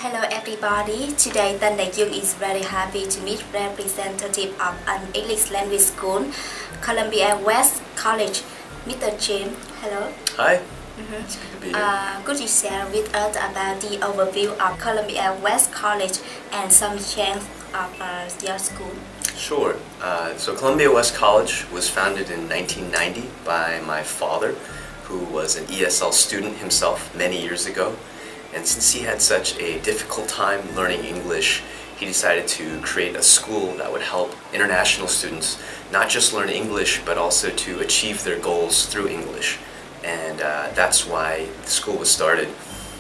Hello everybody. Today Dương is very happy to meet representative of an English language school, Columbia West College, Mr. James. Hello. Hi. It's good to be here. Could you share with us about the overview of Columbia West College and some change of your school? Sure. So Columbia West College was founded in 1990 by my father, who was an ESL student himself many years ago. And since he had such a difficult time learning English, he decided to create a school that would help international students not just learn English, but also to achieve their goals through English. And that's why the school was started.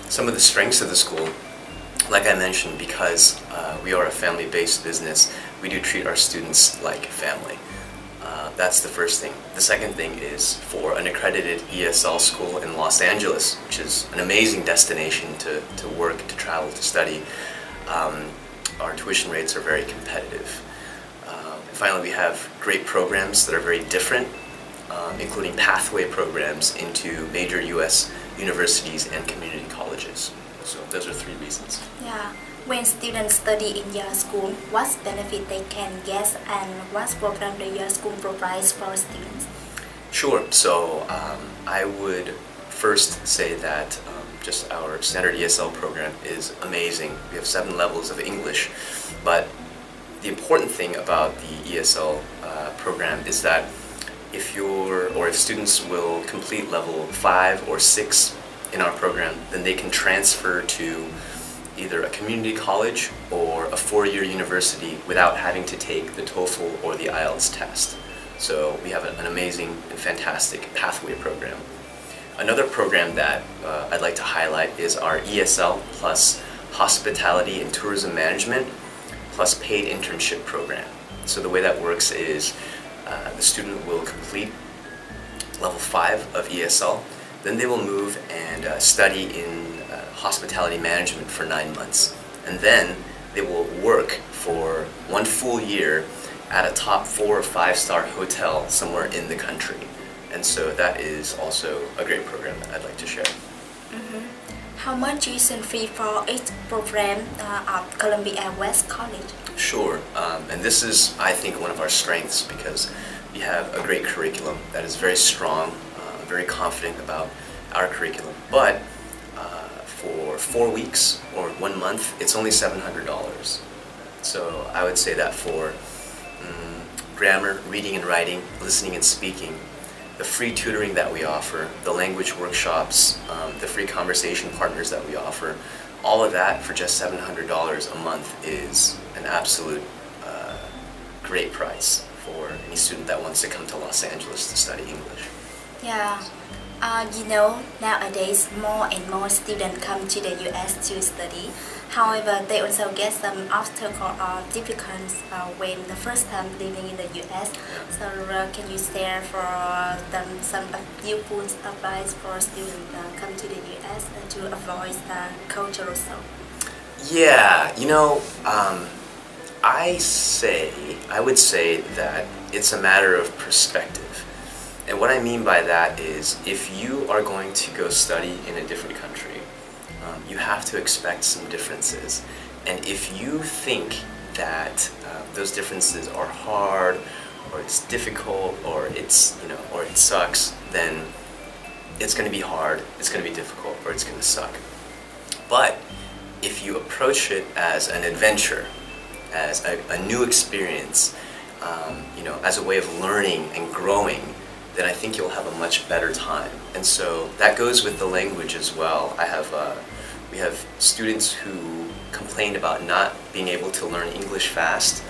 Some of the strengths of the school, like I mentioned, because we are a family-based business, we do treat our students like family. That's the first thing. The second thing is for an accredited ESL school in Los Angeles, which is an amazing destination to work, to travel, to study. Our tuition rates are very competitive. Finally, we have great programs that are very different, including pathway programs into major U.S. universities and community colleges. So those are three reasons. Yeah. When students study in your school, what benefit they can get and what program do your school provides for students? Sure. So I would first say that just our standard ESL program is amazing. We have 7 levels of English, but the important thing about the ESL program is that if students will complete level 5 or 6 in our program, then they can transfer to either a community college or a 4-year university without having to take the TOEFL or the IELTS test. So we have an amazing and fantastic pathway program. Another program that I'd like to highlight is our ESL plus hospitality and tourism management plus paid internship program. So the way that works is the student will complete level 5 of ESL, then they will move and study in hospitality management for 9 months. And then they will work for 1 full year at a top 4 or 5-star hotel somewhere in the country. And so that is also a great program that I'd like to share. How much tuition fee for each program of Columbia West College? Sure. And this is, I think, one of our strengths because we have a great curriculum that is very strong, very confident about our curriculum. But for 4 weeks or 1 month, it's only $700. So I would say that for grammar, reading and writing, listening and speaking, the free tutoring that we offer, the language workshops, the free conversation partners that we offer, all of that for just $700 a month is an absolute great price for any student that wants to come to Los Angeles to study English. Yeah. Nowadays more and more students come to the U.S. to study. However, they also get some obstacles or difficulties when the first time living in the U.S. So can you share for them some useful advice for students come to the U.S. to avoid the cultural shock? Yeah, I would say that it's a matter of perspective. And what I mean by that is if you are going to go study in a different country, you have to expect some differences. And if you think that those differences are hard, or it's difficult, or or it sucks, then it's going to be hard, it's going to be difficult, or it's going to suck. But if you approach it as an adventure, as a new experience, as a way of learning and growing, then I think you'll have a much better time. And so that goes with the language as well. We have students who complain about not being able to learn English fast,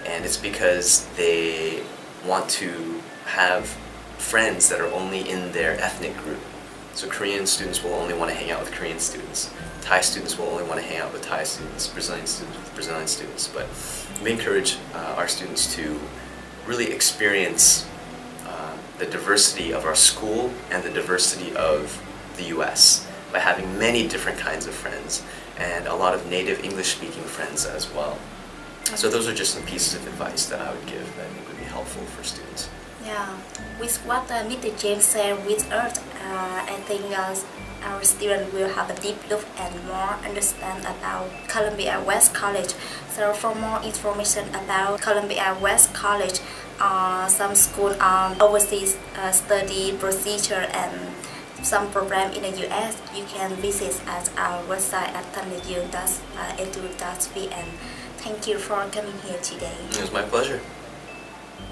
and it's because they want to have friends that are only in their ethnic group. So Korean students will only want to hang out with Korean students. Thai students will only want to hang out with Thai students, Brazilian students with Brazilian students. But we encourage our students to really experience the diversity of our school and the diversity of the U.S. by having many different kinds of friends and a lot of native English-speaking friends as well. So those are just some pieces of advice that I would give that I think would be helpful for students. Yeah, with what Mr. James said with us, I think our students will have a deep look and more understand about Columbia West College. So for more information about Columbia West College, some school overseas study procedure and some program in the US, you can visit at our website at thanydương.edu.vn. Thank you for coming here today. It was my pleasure.